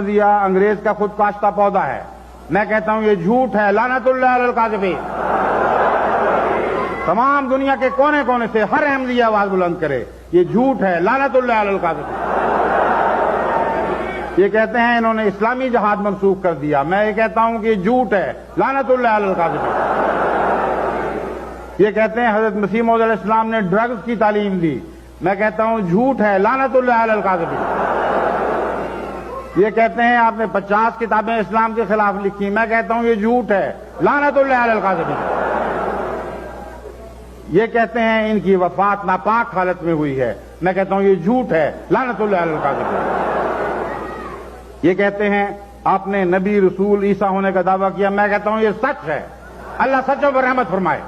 दिया अंग्रेज का खुद काश्ता पौधा है। मैं कहता हूं ये झूठ है। लानतुल्लाह अलल काज़िबीन। तमाम दुनिया के कोने कोने से हर अहमदी आवाज बुलंद करे, ये झूठ है। लानतुल्लाह अलल काज़िबीन। ये कहते हैं इन्होंने इस्लामी जहाद मंसूख कर दिया। मैं ये कहता हूं कि ये झूठ है। लानतुल्लाह अलल काज़िबीन। ये कहते हैं हजरत मसीह मौऊद अलैहिस्सलाम ने ड्रग्स की तालीम दी। मैं कहता हूं झूठ है। लानतुल्लाह अलल काज़िबीन। ये कहते हैं आपने 50 किताबें इस्लाम के खिलाफ लिखी। मैं कहता हूं ये झूठ है। लानतुल्लाह अलल काज़िबीन। ये कहते हैं इनकी वफात नापाक हालत में हुई है। मैं कहता हूं ये झूठ है। लानतुल्लाह अलल काज़िबीन। ये कहते हैं आपने नबी रसूल ईसा होने का दावा किया। मैं कहता हूं ये सच है। अल्लाह सच्चों पर रहमत फरमाए।